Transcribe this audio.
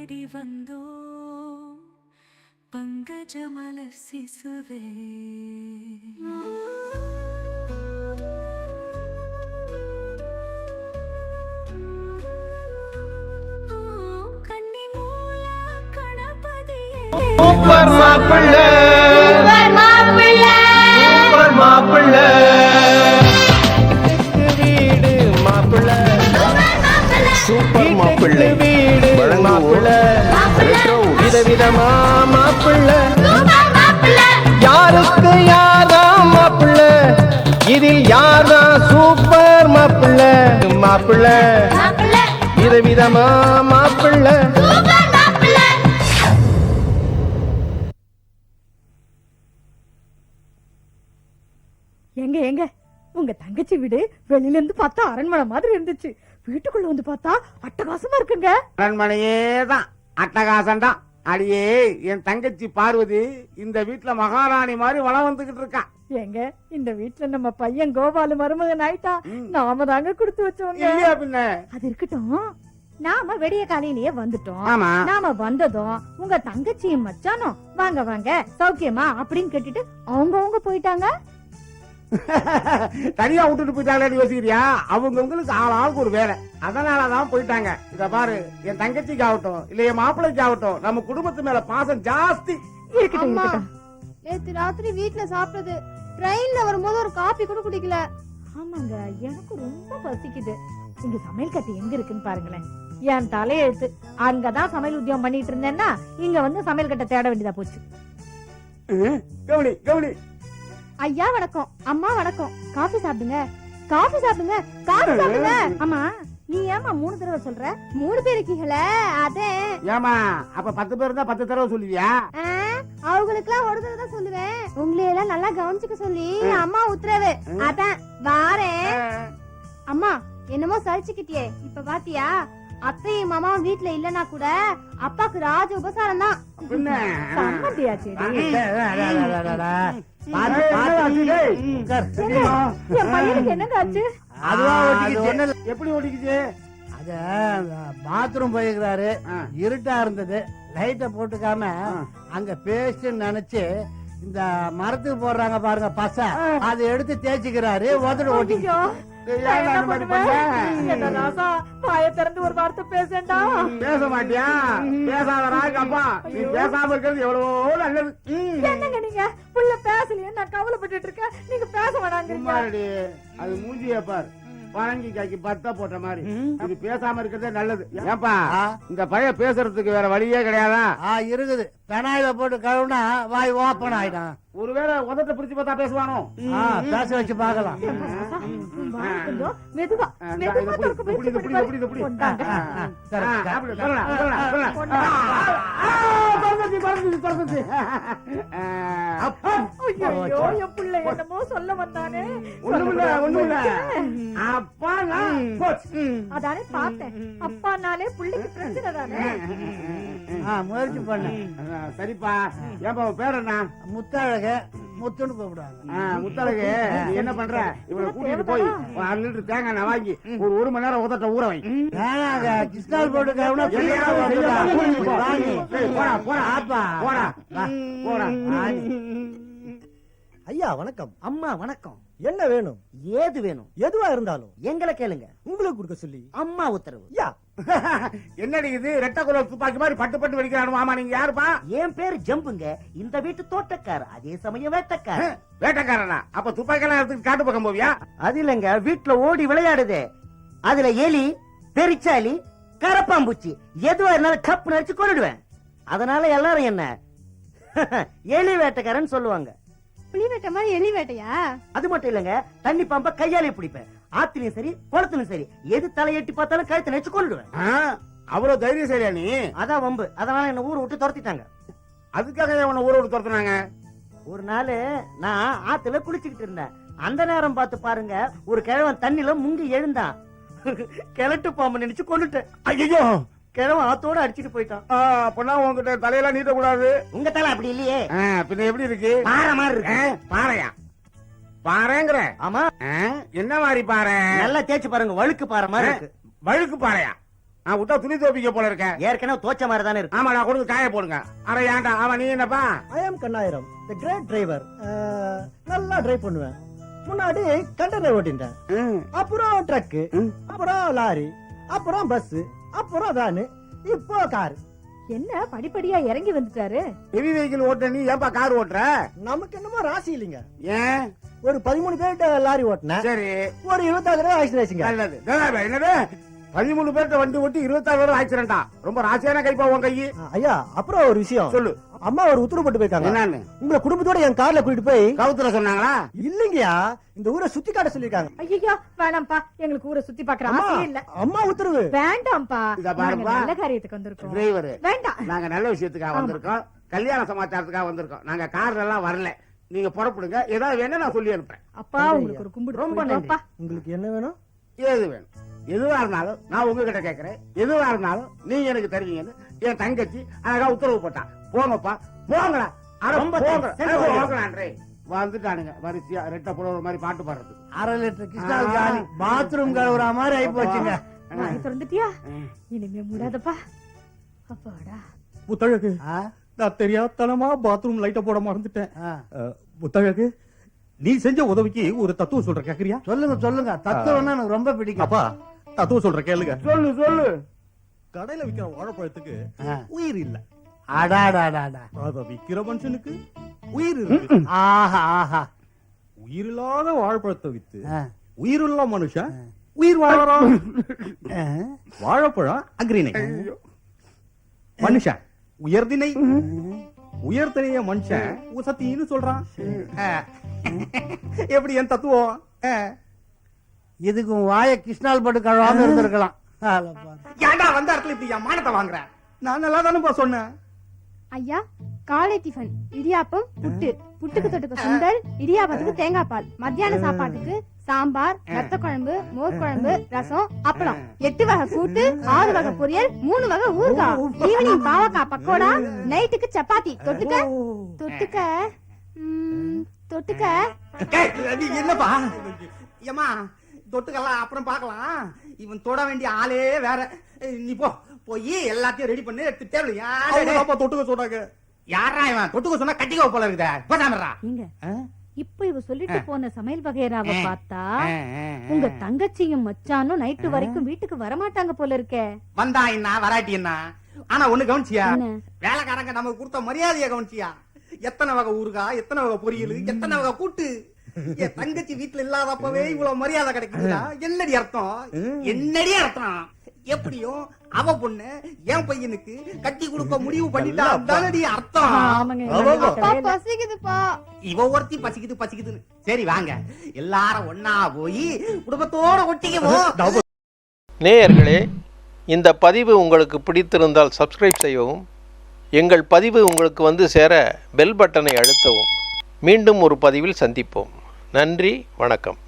தேடி வந்தோ பங்கஜமல சிசுவே கண்ணி மூல கணபதியே சூப்பர் மாப்பிள்ளை சூப்பர் மாப்பிள்ளை வீடு மாப்பிள்ளை சூப்பர் மாப்பிள்ளை வீடு மாப்பிள்ளை விதவிதமா மாப்பிள்ளை யாருக்கு யார்தான் மாப்பிள்ளை இதில் யார்தான் சூப்பர் மாப்பிள்ளை மாப்பிள்ளை விதவிதமா மாப்பிள்ளை. எங்க எங்க உங்க தங்கச்சி வீடு வெளியில இருந்து பார்த்தா அரண்மனை மாதிரி இருந்துச்சு, வீட்டுக்குள்ள வந்து பார்த்தா அட்டகாசமா இருக்குங்க. அரண்மனையே தான் அட்டகாசம் தான். அடியே என் தங்கச்சி பார்வதி இந்த வீட்டுல மகாராணி மாதிரி வளம் வந்துகிட்டு இருக்கா. எங்க இந்த வீட்டுல நம்ம பையன் கோபாலு மருமகன் ஆயிட்டா, நாம தாங்க கொடுத்து வச்சோங்க. இல்லையா பின்ன? அது இருக்கட்டும், நாம வெடிய காலையிலேயே வந்துட்டோம். ஆமா. நாம வந்ததும் உங்க தங்கச்சியும் மச்சானும் வாங்க வாங்க சௌக்கியமா அப்படின்னு கேட்டுட்டு அவங்க போயிட்டாங்க. தனியா விட்டுட்டு போயிட்டாங்களேன்னு யோசிக்கிறியா? அவங்களுக்கு ஆளாளுக்கு ஒரு வேலை, அதனாலதான் போயிட்டாங்க. இத பாரு, என் தங்கச்சிக்கு ஆகட்டும் இல்ல என் மாப்பிள்ளைக்கு ஆகட்டும் நம்ம குடும்பத்து மேல பாசம் ஜாஸ்தி. இருக்கட்டும் இருக்கட்டும். நேத்து ராத்திரி வீட்ல சாப்பிட்டது, ட்ரெயின்ல வரும்போது ஒரு காபி கூட குடிக்கல. ஆமாங்க, எனக்கு ரொம்ப பசிக்குது. இங்க சமையல் கட்டு எங்க இருக்குன்னு பாருங்களேன். என் தலையெழுத்து, அங்கதான் சமையல் உத்தியோகம் பண்ணிட்டு இருந்தேன்னா இங்க வந்து சமையல் கட்டை தேட வேண்டியதா போச்சு. கவுனி கவுனி. ஐயா வணக்கம், அம்மா வணக்கம். காபி சாப்பிடுங்க, காபி சாப்பிடுங்க, காபி சாப்பிடுங்க. ஆமா, நீ ஏமா 3 தடவை சொல்ற? 3 பேர் இருக்கீங்களே அதே. ஏமா அப்ப 10 பேர் இருந்தா 10 தடவை சொல்லுவியா? அவங்களுக்கு எல்லாம் ஒரு தடவை தான் சொல்லுவேன். உங்களை எல்லாம் நல்லா கவனிச்சுக்க சொல்லி அம்மா உத்தரவு. அதான் வாரேன். அம்மா என்னமோ சலிச்சுக்கிட்டியே, இப்ப பாத்தியா? அத்தையும் மாமா வீட்டுல இல்லனா கூட அப்பாக்கு ராஜ உபசாரம் தான். சம்மந்தியாச்சு. என் பையனுக்கு என்னங்க ஆச்சு? எப்படி ஓடிக்குச்சு? அத பாத்ரூம் போயிருக்கிறாரு, இருட்டா இருந்தது, லைட்ட போட்டுக்காம அங்க பேஸ்ட் நினைச்சு இந்த மரத்துக்கு போடுறாங்க பாருங்க பச, அதை எடுத்து தேய்ச்சிக்கிறாரு. உதடு ஓட்டிக்கோ. வாய திறந்து ஒரு வார்த்தை பேசண்டா. பேச மாட்டியா? பேசாதடா அப்பா, நீ பேசாம இருக்கிறது எவ்வளவோ நல்லது. என்னங்க நீங்க புள்ள பேசலையே நான் கவலைப்பட்டு இருக்கேன், நீங்க பேச வேணாங்க. அது மூஞ்சிய பார், பழங்கி காய்க்கு பத்த போட்ட மாதிரி. இது பேசாம இருக்கிறதே நல்லது. ஏப்பா இந்த பையன் பேசுறதுக்கு வேற வழியே கிடையாதா? இருக்குது, பெனாயில போட்டு கழுவுனா வாய் ஓப்பன் ஆயிடும். ஒருவேளை உதட்ட பிடிச்சு பார்த்தா பேசுவானோ? பேச வச்சு பாக்கலாம். மெதுவா மெதுவா தொறக்க முயற்சி பண்ணி என் பிள்ளை என்னமோ சொல்ல வந்தானே. அதானே பார்த்தேன், அப்பானாலே பிள்ளைக்கு பிரச்சனை தானே. முயற்சி பண்ண. சரிப்பா. ஏப்பா பேர் என்ன? முத்தழக, முத்துன்னு கூப்பிடுவாங்க. முத்தழகு, என்ன பண்ற? இவனை கூட்டிட்டு போய் 1 லிட்டர் தேங்காய் எண்ணெய் வாங்கி ஒரு மணி நேரம் உதட்ட ஊற வை. கிறிஸ்டால் போட்டு கழுவுனா ஐயா வணக்கம். அம்மா வணக்கம். என்ன வேணும்? ஏது வேணும்? எதுவா இருந்தாலும் எங்களை கேளுங்க. உங்களுக்கு கொடுக்க சொல்லி அம்மா உத்தரவு. யா என்னடி இது ரெட்ட குரல் துப்பாக்கி மாதிரி பட்டு பட்டு வெடிக்கிறானு? மாமா நீங்க யாருப்பா? என் பேரு ஜம்புங்க, இந்த வீட்டு தோட்டக்கார, அதே சமயம் வேட்டக்கார. வேட்டக்காரனா? அப்ப துப்பாக்கெல்லாம் எடுத்துட்டு காட்டு பக்கம் போவியா? அது இல்லங்க, வீட்டுல ஓடி விளையாடுது, அதுல எலி, பெரிச்சாலி, கரப்பாம்பூச்சி எதுவா இருந்தாலும் கப்பு நடிச்சு கொண்டுடுவேன். அதனால எல்லாரும் என்ன எலி வேட்டக்காரன்னு சொல்லுவாங்க. புலி வேட்டை மாதிரி எலி வேட்டையா? அது மட்டும் இல்லங்க, தண்ணி பாம்ப கையாலே பிடிப்பேன். ஆத்திலையும் சரி குளத்திலும் சரி, எது தலையெட்டி பார்த்தாலும் கழுத்தை நடிச்சு கொண்டுடுவேன். அவ்வளவு தைரியம் சரியா நீ? அதான் வம்பு, அதனால என்ன ஊரை விட்டு துரத்திட்டாங்க. அதுக்காக அவனை ஊரை விட்டு துரத்துனாங்க. ஒரு நாள் நான் ஆத்துல குளிச்சுக்கிட்டு இருந்தேன். அந்த நேரம் பார்த்து பாருங்க, ஒரு கிழவன் தண்ணில முங்கி எழுந்தான். கிழட்டு பாம்பு நினைச்சு கொண்டுட்டேன். ஐயோ, கிழவன் ஆத்தோட அடிச்சிட்டு போயிட்டான். அப்பனா உங்ககிட்ட தலையெல்லாம் நீட்ட கூடாது. உங்க தலை அப்படி இல்லையே. பின்ன எப்படி இருக்கு? பாறை மாதிரி இருக்கு. பாறையா? பாறைங்கிற? ஆமா. என்ன மாதிரி பாறை? நல்லா தேய்ச்சு பாருங்க, வழுக்கு பாறை மாதிரி இருக்கு. வழுக்கு பாறையா? நான் விட்டா துணி துவைப்பிக்க போல இருக்கேன். ஏற்கனவே தோச்ச மாதிரி தானே இருக்கு. ஆமா, நான் கொடுத்து காய போடுங்க. அட ஏன்டா அவன், நீ என்னப்பா? ஐ ஆம் கண்ணாயிரம், தி கிரேட் டிரைவர். நல்லா டிரைவ் பண்ணுவேன். முன்னாடி கண்டெய்னர் ஓட்டிட்டேன், அப்புறம் ட்ரக், அப்புறம் லாரி, அப்புறம் பஸ், அப்புறம் வேன், இப்போ கார். என்ன படிப்படியா இறங்கி வந்துட்டாரு. ஹெவி வெஹிக்கிள் ஓட்ட நீ ஏன்பா கார் ஓட்டுற? நமக்கு என்னமோ ராசி இல்லைங்க. ஏன்? ஒரு 13 பேர்கிட்ட லாரி ஓட்டினேன், சரி, ஒரு 26 ரூபாய் ஆக்சிடென்ட். நல்லது. என்னது 13 பேர்ட்ட வண்டி ஓட்டி 26 பேர் ஆக்சிடென்டா? ரொம்ப ராசியான கைப்பா உன் கை. ஐயா, அப்புறம் ஒரு விஷயம் சொல்லு. அம்மா ஒரு உத்தரவு போட்டு போயிருக்காங்க. என்னன்னு? உங்களை குடும்பத்தோட என் கார்ல கூட்டிட்டு போய் கவுத்துல சொன்னாங்களா? இல்லைங்கயா, இந்த ஊரை சுத்தி காட்ட சொல்லிருக்காங்க. ஐயோ வேணாம்ப்பா, எங்களுக்கு ஊரை சுத்தி பாக்குற ஆசையே இல்ல. அம்மா உத்தரவு. வேண்டாம்ப்பா, இத பாருப்பா, நல்ல காரியத்துக்கு வந்திருக்கோம். டிரைவர் வேண்டாம், நாங்க நல்ல விஷயத்துக்காக வந்திருக்கோம், கல்யாண சமாச்சாரத்துக்காக வந்திருக்கோம். நாங்க கார்ல எல்லாம் வரல. நீங்க புறப்படுங்க. ஏதாவது வேணா நான் சொல்லி அனுப்புறேன். அப்பா உங்களுக்கு ஒரு கும்பிடு. ரொம்ப நன்றி. உங்களுக்கு என்ன வேணும்? ஏது வேணும்? எதுவா இருந்தாலும் நான் உங்ககிட்ட கேட்கறேன். எதுவா இருந்தாலும் நீங்க எனக்கு தருவீங்கன்னு என் தங்கச்சி அழகா உத்தரவு போட்டான். போங்கப்பா, போங்கடா. வந்துட்டானுங்க வரிசையா ரெட்ட புலவர் மாதிரி பாட்டு பாடுறது. 1/2 லிட்டர் கிருஷ்ணால் காலி, பாத்ரூம் கழுவுற மாதிரி ஆயி போச்சுங்க. வாய் திறந்துட்டியா? இனிமே மூடாதப்பா. அப்பாடா. புத்தழகு, நான் தெரியாதனமா பாத்ரூம் லைட்ட போட மறந்துட்டேன். புத்தழகு, நீ செஞ்ச உதவிக்கு ஒரு தத்துவம் சொல்ற, கேக்குறியா? சொல்லுங்க. தத்துவம்னா எனக்கு ரொம்ப பிடிக்கும். அப்பா, தத்துவம் சொல்ற கேளுங்க. சொல்லு. கடையில விக்கிற வாழைப்பழத்துக்கு உயிர் இல்ல, அடாடாடாடா. அத விக்கிற மனுஷனுக்கு உயிர் இருக்கு. ஆஹா. உயிர் இல்லாத வாழைப்பழத்தை வித்து உயிருள்ள மனுஷன் உயிர் வாழறான். வாழைப்பழம் அக்ரிணை, மனுஷன் உயர்தினை, உயர்தினைய மனுஷன் உசத்தின்னு சொல்றான். எப்படி என் தத்துவம்? இதுக்கும் வாய கிருஷ்ணால் பட்டு கழுவாம இருந்திருக்கலாம். ஏன்டா வந்த இடத்துல இப்படி என் மானத்தை வாங்குற? நான் நல்லா தானே சொன்னேன். ஐயா, காலை டிஃபன் இடியாப்பம், புட்டு, புட்டுக்கு தொட்டுக்க சுண்டல், இடியாப்பத்துக்கு தேங்காய் பால், மத்தியான சாப்பாட்டுக்கு சாம்பார், ரத்த குழம்பு, மோர் குழம்பு, ரசம், அப்பளம், 8 வகை கூட்டு, 6 வகை பொரியல், 3 வகை ஊறுகாய், ஈவினிங் பாவக்காய் பக்கோடா, நைட்டுக்கு சப்பாத்தி. தொட்டுக்க என்னப்பா ஏமா தொட்டுக்கலாம், அப்புறம் பாக்கலாம். இவன் தொட வேண்டிய ஆளே வேற. நீ போய் எல்லாத்தையும் ரெடி பண்ணி தொட்டுக்க சொன்னாங்க. யாரா இவன் தொட்டுக்க சொன்னா கட்டிக்கோ போல இருக்குதா? இப்ப இவ சொல்லிட்டு போன சமையல் வகையராவ பார்த்தா உங்க தங்கச்சியும் மச்சானும் நைட்டு வரைக்கும் வீட்டுக்கு வரமாட்டாங்க போல இருக்கே. வந்தா என்ன, வராட்டி என்ன? ஆனா ஒண்ணு கவனிச்சியா? வேலைக்காரங்க நமக்கு கொடுத்த மரியாதைய கவனிச்சியா? எத்தனை வகை ஊறுகாய், எத்தனை வகை பொரியல், எத்தனை வகை கூட்டு. என் தங்கச்சி வீட்டுல இல்லாதப்பவே இவ்வளவு மரியாதை கிடைக்குதுன்னா என்னடி அர்த்தம்? எப்படியும் அவ பொண்ணு என் பையனுக்கு கட்டி கொடுக்க முடிவு பண்ணிட்டா தானடி அர்த்தம். பசிக்குதுப்பா. இவ ஒருத்தி பசிக்குதுன்னு. சரி வாங்க, எல்லாரும் ஒன்னா போய் குடும்பத்தோட ஒட்டிக்குவோம். நேயர்களே, இந்த பதிவு உங்களுக்கு பிடித்திருந்தால் சப்ஸ்கிரைப் செய்யவும், எங்கள் பதிவு உங்களுக்கு வந்து சேர பெல் பட்டனை அழுத்தவும். மீண்டும் ஒரு பதிவில் சந்திப்போம். நன்றி, வணக்கம்.